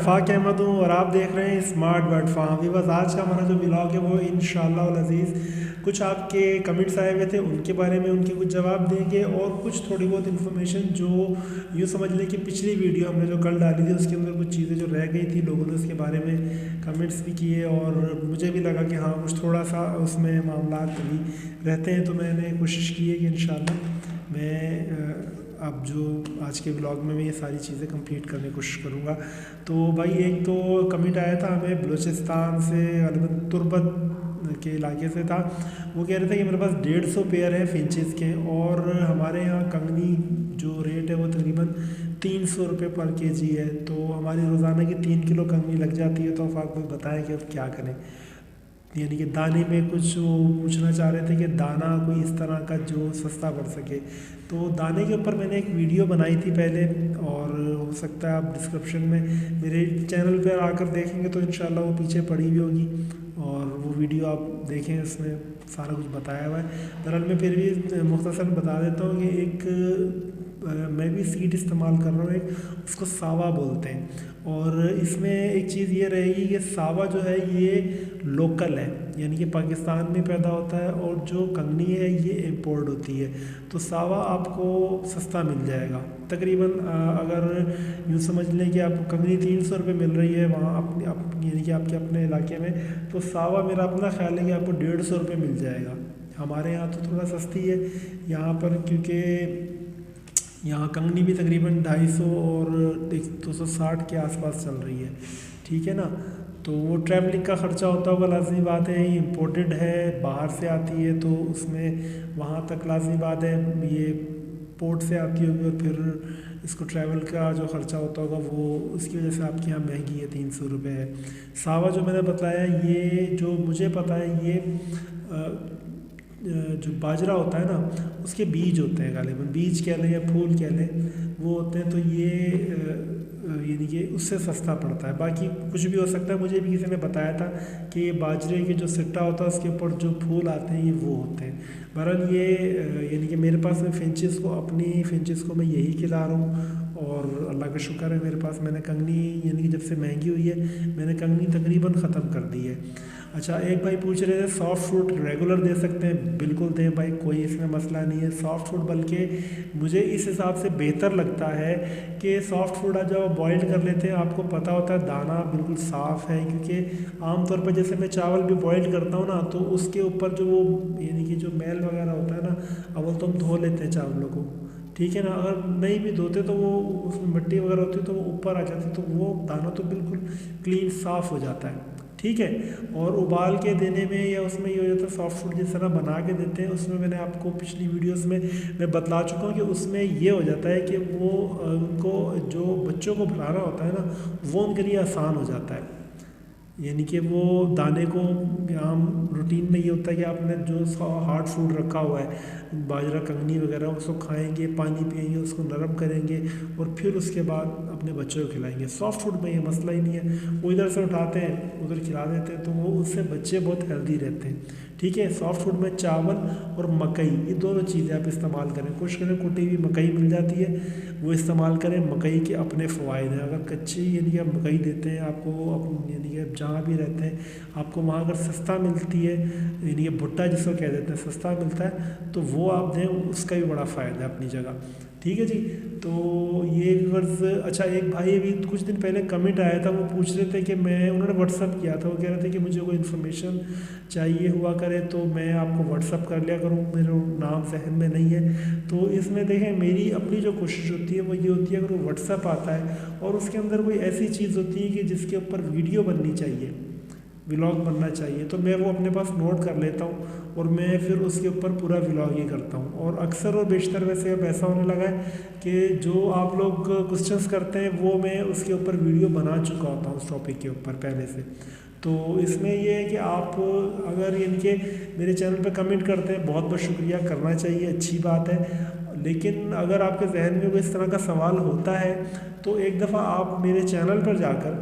शफाक अहमद हूँ और आप देख रहे हैं स्मार्ट बर्ड फार्म। बस आज का हमारा जो व्लॉग है वो इंशाल्लाह अल अज़ीज़ कुछ आपके कमेंट्स आए हुए थे उनके बारे में उनके कुछ जवाब देंगे और कुछ थोड़ी बहुत इन्फॉर्मेशन जो यूँ समझ लें कि पिछली वीडियो हमने जो कल डाली थी उसके अंदर कुछ चीज़ें जो रह गई थी, लोगों ने उसके बारे में कमेंट्स भी किए और मुझे भी लगा कि हाँ कुछ थोड़ा सा उसमें मामला कभी रहते हैं, तो मैंने कोशिश की है कि इंशाल्लाह मैं अब जो आज के ब्लॉग में मैं ये सारी चीज़ें कंप्लीट करने की कोशिश करूँगा। तो भाई एक तो कमेंट आया था हमें बलूचिस्तान से, गलबन तुर्बत के इलाके से था। वो कह रहे थे कि मेरे पास 150 पेयर है फिंचेस के और हमारे यहाँ कंगनी जो रेट है वो तकरीबन 300 रुपये पर केजी है। तो हमारी रोज़ाना की 3 किलो कंगनी लग जाती है। तो आप बताएं कि अब क्या करें, यानी कि दाने में कुछ वो पूछना चाह रहे थे कि दाना कोई इस तरह का जो सस्ता पड़ सके। तो दाने के ऊपर मैंने एक वीडियो बनाई थी पहले और हो सकता है आप डिस्क्रिप्शन में मेरे चैनल पर आकर देखेंगे तो इंशाल्लाह वो पीछे पड़ी हुई होगी और वो वीडियो आप देखें, उसमें सारा कुछ बताया हुआ है। दरअसल मैं फिर भी मुख्तसर बता देता हूँ कि एक मैं भी सीड इस्तेमाल कर रहा हूँ, एक उसको सावा बोलते हैं। और इसमें एक चीज़ ये रहेगी कि सावा जो है ये लोकल है, यानी कि पाकिस्तान में पैदा होता है और जो कंगनी है ये इम्पोर्ट होती है। तो सावा आपको सस्ता मिल जाएगा तकरीबन, अगर यूँ समझ लें कि आपको कंगनी 300 रुपये मिल रही है वहाँ अपने यानी कि आपके अपने इलाके में, तो सावा मेरा अपना ख्याल है कि आपको 150 रुपये मिल जाएगा। हमारे यहाँ तो थोड़ा सस्ती है यहाँ पर, क्योंकि यहाँ कंगनी भी तकरीबन 250 और 260 के आसपास चल रही है, ठीक है ना। तो वो ट्रैवलिंग का ख़र्चा होता होगा, लाजमी बात है। ये इम्पोर्टेड है, बाहर से आती है तो उसमें वहाँ तक लाजमी बात है ये पोर्ट से आती होगी और फिर इसको ट्रैवल का जो ख़र्चा होता होगा वो उसकी वजह से आपके यहाँ महंगी है, 300 रुपये है। सावा जो मैंने बताया ये जो मुझे पता है ये जो बाजरा होता है ना उसके बीज होते हैं, गालिबन बीज कह लें या फूल कह लें, वो होते हैं। तो ये यानी कि उससे सस्ता पड़ता है। बाकी कुछ भी हो सकता है, मुझे भी किसी ने बताया था कि ये बाजरे के जो सिट्टा होता है उसके ऊपर जो फूल आते हैं ये वो होते हैं। बहरहाल ये यानी कि मेरे पास में फिंचेस को, अपनी फिंचेस को मैं यही खिला रहा हूँ और अल्लाह का शुक्र है मेरे पास मैंने कंगनी यानी कि जब से महंगी हुई है मैंने कंगनी तकरीबन ख़त्म कर दी है। अच्छा, एक भाई पूछ रहे थे सॉफ्ट फूड रेगुलर दे सकते हैं? बिल्कुल दें भाई, कोई इसमें मसला नहीं है। सॉफ्ट फूड बल्कि मुझे इस हिसाब से बेहतर लगता है कि सॉफ्ट फूड जब आप बॉइल्ड कर लेते हैं आपको पता होता है दाना बिल्कुल साफ़ है, क्योंकि आमतौर पर जैसे मैं चावल भी बॉइल्ड करता हूँ ना तो उसके ऊपर जो वो यानी कि जो मैल वगैरह होता है ना, अव्वल तो हम धो लेते हैं चावलों को, ठीक है ना। अगर नहीं भी धोते तो वो उसमें मिट्टी वगैरह होती है तो वो ऊपर आ जाती है, तो वो दाना तो बिल्कुल क्लीन साफ़ हो जाता है, ठीक है। और उबाल के देने में या उसमें ये हो जाता है सॉफ्ट फूड जिस तरह बना के देते हैं उसमें मैंने आपको पिछली वीडियोस में मैं बतला चुका हूँ कि उसमें ये हो जाता है कि वो उनको जो बच्चों को खिलाना होता है ना वो उनके लिए आसान हो जाता है। यानी कि वो दाने को आम रूटीन में ये होता है कि आपने जो हार्ड फूड रखा हुआ है बाजरा कंगनी वगैरह उसको खाएंगे, पानी पिएंगे, उसको नरम करेंगे और फिर उसके बाद अपने बच्चों को खिलाएंगे। सॉफ्ट फूड में ये मसला ही नहीं है, वो इधर से उठाते हैं उधर खिला देते हैं तो वो उससे बच्चे बहुत हेल्दी रहते हैं, ठीक है। सॉफ्ट फूड में चावल और मकई ये दोनों चीज़ें आप इस्तेमाल करें, कोशिश करें कुटी हुई मकई मिल जाती है वो इस्तेमाल करें। मकई के अपने फ़वाइद हैं, अगर कच्ची यानी कि आप मकई देते हैं आपको यानी कि आप जहाँ भी रहते हैं आपको वहाँ अगर सस्ता मिलती है यानी कि भुट्टा जिसको कह देते हैं सस्ता मिलता है तो वो आप दें, उसका भी बड़ा फ़ायदा है अपनी जगह, ठीक है जी। तो ये वर्ष अच्छा, एक भाई अभी कुछ दिन पहले कमेंट आया था, वो पूछ रहे थे कि उन्होंने व्हाट्सअप किया था, वो कह रहे थे कि मुझे कोई इन्फॉर्मेशन चाहिए हुआ करे तो मैं आपको व्हाट्सअप कर लिया करूँ, मेरा नाम जहन में नहीं है। तो इसमें देखें मेरी अपनी जो कोशिश होती है वो ये होती है, अगर वो व्हाट्सअप आता है और उसके अंदर कोई ऐसी चीज़ होती है कि जिसके ऊपर वीडियो बननी चाहिए, व्लॉग बनना चाहिए, तो मैं वो अपने पास नोट कर लेता हूँ और मैं फिर उसके ऊपर पूरा व्लॉग ही करता हूँ। और अक्सर और बेशतर वैसे अब ऐसा होने लगा है कि जो आप लोग क्वेश्चंस करते हैं वो मैं उसके ऊपर वीडियो बना चुका होता हूँ उस टॉपिक के ऊपर पहले से। तो इसमें ये है कि आप अगर इनके मेरे चैनल पे कमेंट करते हैं बहुत बहुत शुक्रिया, करना चाहिए, अच्छी बात है। लेकिन अगर आपके जहन में कोई इस तरह का सवाल होता है तो एक दफ़ा आप मेरे चैनल पर जाकर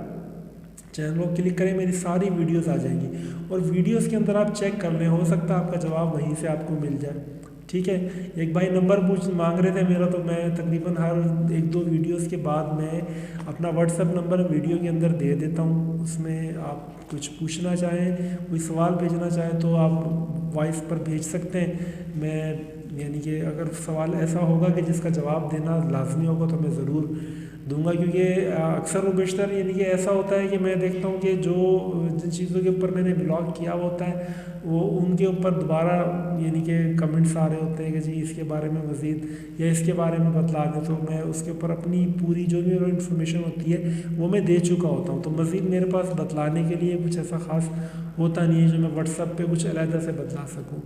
चैनल को क्लिक करें, मेरी सारी वीडियोस आ जाएंगी और वीडियोस के अंदर आप चेक कर लें, हो सकता है आपका जवाब वहीं से आपको मिल जाए, ठीक है। एक भाई नंबर मांग रहे थे मेरा, तो मैं तकरीबन हर एक दो वीडियोस के बाद मैं अपना व्हाट्सएप नंबर वीडियो के अंदर दे देता हूँ। उसमें आप कुछ पूछना चाहें, कोई सवाल भेजना चाहें तो आप वॉइस पर भेज सकते हैं। मैं यानी कि अगर सवाल ऐसा होगा कि जिसका जवाब देना लाजमी होगा तो मैं ज़रूर दूंगा, क्योंकि अक्सर व बेशतर यानी कि ऐसा होता है कि मैं देखता हूँ कि जो जिन चीज़ों के ऊपर मैंने ब्लॉग किया होता है वो उनके ऊपर दोबारा यानी कि कमेंट्स आ रहे होते हैं कि जी इसके बारे में मज़ीद या इसके बारे में बतला दें, तो मैं उसके ऊपर अपनी पूरी जो भी इन्फॉर्मेशन होती है वो मैं दे चुका होता हूँ। तो मज़ीद मेरे पास बतलाने के लिए कुछ ऐसा ख़ास होता नहीं है जो मैं व्हाट्सएप पे कुछ अलहदा से बतला सकूँ,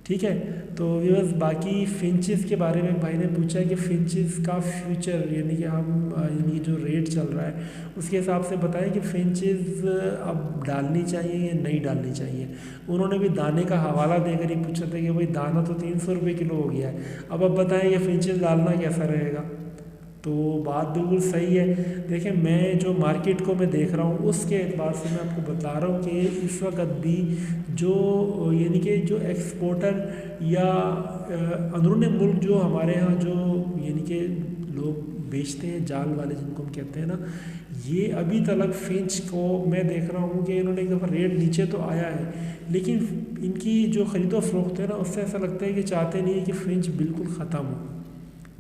ठीक है। तो व्यूअर्स बाकी फिंचेस के बारे में भाई ने पूछा है कि फिंचेस का फ्यूचर यानी कि हम यानी जो रेट चल रहा है उसके हिसाब से बताएं कि फिंचेस अब डालनी चाहिए या नहीं डालनी चाहिए। उन्होंने भी दाने का हवाला देकर ही पूछा था कि भाई दाना तो 300 रुपये किलो हो गया है, अब बताएं कि फिंचेस डालना कैसा रहेगा। तो बात बिल्कुल सही है। देखिए मैं जो मार्केट को मैं देख रहा हूँ उसके एतबार से मैं आपको बता रहा हूँ कि इस वक्त भी जो यानी कि जो एक्सपोर्टर या अंदरूनी मुल्क जो हमारे यहाँ जो यानी कि लोग बेचते हैं जाल वाले जिनको हम कहते हैं ना, ये अभी तक फिंच को मैं देख रहा हूँ कि इन्होंने एक दफ़ा रेट नीचे तो आया है, लेकिन इनकी जो ख़रीदो फरोख्त है ना उससे ऐसा लगता है कि चाहते नहीं है कि फिंच बिल्कुल ख़त्म हो,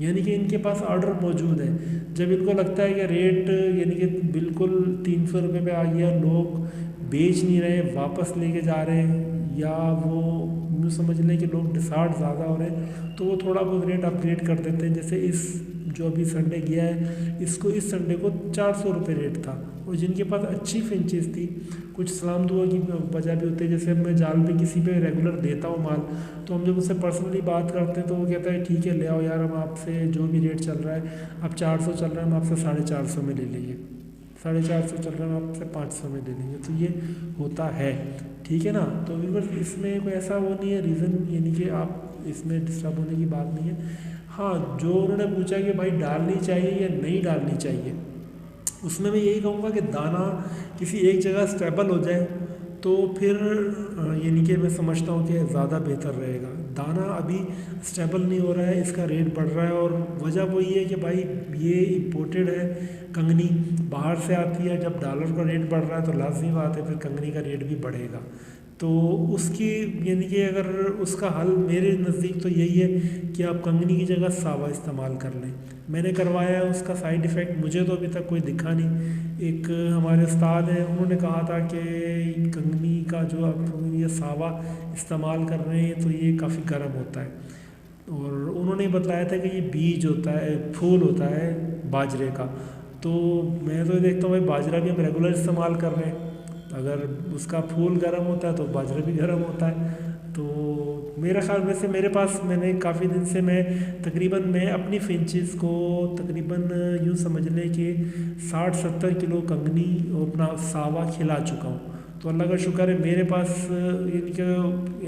यानी कि इनके पास ऑर्डर मौजूद है। जब इनको लगता है कि रेट यानी कि बिल्कुल 300 रुपये पे आ गया, लोग बेच नहीं रहे, वापस लेके जा रहे हैं, या वो यूँ समझ लें कि लोग डिसार्ट ज़्यादा हो रहे हैं तो वो थोड़ा बहुत रेट अपग्रेड कर देते हैं। जैसे इस जो अभी संडे गया है इसको इस संडे को 400 रुपये रेट था, और जिनके पास अच्छी फिंचेस थी कुछ सलाम दुआ की वजह भी होती है। जैसे मैं जाल पे किसी पे रेगुलर देता हूँ माल, तो हम जब उससे पर्सनली बात करते हैं तो वो कहता है ठीक है ले आओ यार, हम आपसे जो भी रेट चल रहा है, अब 400 चल रहा है हम आपसे 450 में ले लेंगे, 450 चल रहा है हम आपसे 500 में ले लेंगे। तो ये होता है, ठीक है ना। तो बस इसमें कोई ऐसा वो नहीं है रीज़न, यानी कि आप इसमें डिस्टर्ब होने की बात नहीं है। हाँ जो उन्होंने पूछा कि भाई डालनी चाहिए या नहीं डालनी चाहिए, उसमें मैं यही कहूँगा कि दाना किसी एक जगह स्टेबल हो जाए तो फिर यानी कि मैं समझता हूँ कि ज़्यादा बेहतर रहेगा। दाना अभी स्टेबल नहीं हो रहा है, इसका रेट बढ़ रहा है, और वजह वही है कि भाई ये इम्पोर्टेड है, कंगनी बाहर से आती है, जब डॉलर का रेट बढ़ रहा है तो लाजमी बात है फिर कंगनी का रेट भी बढ़ेगा। तो उसकी यानी कि अगर उसका हल मेरे नज़दीक तो यही है कि आप कंगनी की जगह सावा इस्तेमाल कर लें। मैंने करवाया है, उसका साइड इफ़ेक्ट मुझे तो अभी तक कोई दिखा नहीं। एक हमारे उस्ताद हैं उन्होंने कहा था कि कंगनी का जो आप ये सावा इस्तेमाल कर रहे हैं तो ये काफ़ी गर्म होता है, और उन्होंने बताया था कि ये बीज होता है, फूल होता है बाजरे का। तो मैं तो देखता हूँ भाई बाजरा भी हम रेगुलर इस्तेमाल कर रहे हैं, अगर उसका फूल गर्म होता है तो बाजरा भी गर्म होता है। तो मेरे ख्याल में से मेरे पास मैंने काफ़ी दिन से मैं अपनी फिंचेस को तकरीबन यूँ समझ लें कि 60-70 किलो कंगनी अपना सावा खिला चुका हूँ। तो अल्लाह का शुक्र है मेरे पास यानी कि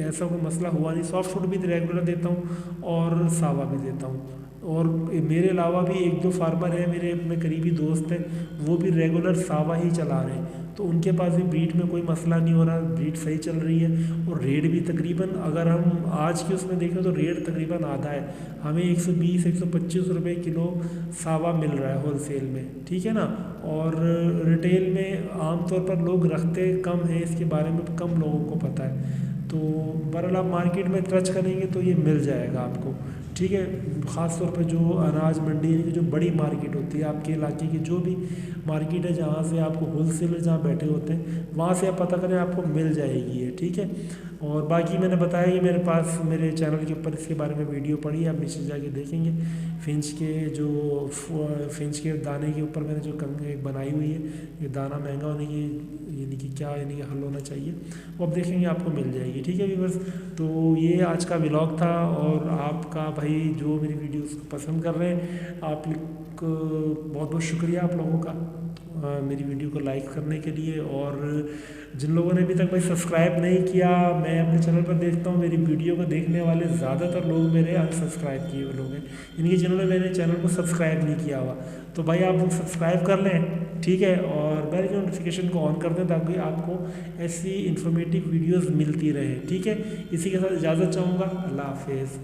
ऐसा कोई मसला हुआ नहीं। सॉफ्ट फूड भी रेगुलर देता हूँ और सावा भी देता हूँ, और मेरे अलावा भी एक दो फार्मर हैं मेरे अपने करीबी दोस्त हैं, वो भी रेगुलर सावा ही चला रहे हैं, तो उनके पास भी ब्रीड में कोई मसला नहीं हो रहा, ब्रीड सही चल रही है। और रेट भी तकरीबन अगर हम आज की उसमें देखें तो रेट तकरीबन आधा है, हमें 120-125 रुपये किलो सावा मिल रहा है होलसेल में, ठीक है ना। और रिटेल में आमतौर पर लोग रखते कम हैं, इसके बारे में कम लोगों को पता है। तो बहरहाल आप मार्केट में सर्च करेंगे तो ये मिल जाएगा आपको, ठीक है। ख़ास तौर पर जो अनाज मंडी यानी कि जो बड़ी मार्केट होती है आपके इलाके की, जो भी मार्केट है जहाँ से आपको होलसेलर जहाँ बैठे होते हैं वहाँ से आप पता करें, आपको मिल जाएगी ये, ठीक है। और बाकी मैंने बताया कि मेरे पास मेरे चैनल के ऊपर इसके बारे में वीडियो पड़ी है, आप नीचे जाके देखेंगे। फिंच के दाने के ऊपर मैंने जो एक बनाई हुई है, ये दाना महंगा होने की यानी कि क्या यानी कि हल होना चाहिए, वो आप देखेंगे आपको मिल जाएगी, ठीक है व्यूअर्स। तो ये आज का व्लॉग था, और आपका भाई जो मेरी वीडियोस को पसंद कर रहे हैं, आप बहुत बहुत शुक्रिया आप लोगों का मेरी वीडियो को लाइक करने के लिए। और जिन लोगों ने अभी तक भाई सब्सक्राइब नहीं किया, मैं अपने चैनल पर देखता हूँ मेरी वीडियो को देखने वाले ज़्यादातर लोग मेरे अनसब्सक्राइब किए हुए लोग हैं, यानी कि जिन्होंने मेरे चैनल को सब्सक्राइब नहीं किया हुआ, तो भाई आप लोग सब्सक्राइब कर लें, ठीक है। और बेल के नोटिफिकेशन को ऑन कर दें ताकि आपको ऐसी इन्फॉर्मेटिव वीडियोज़ मिलती रहे, ठीक है। इसी के साथ इजाज़त चाहूँगा, अल्लाह हाफिज़।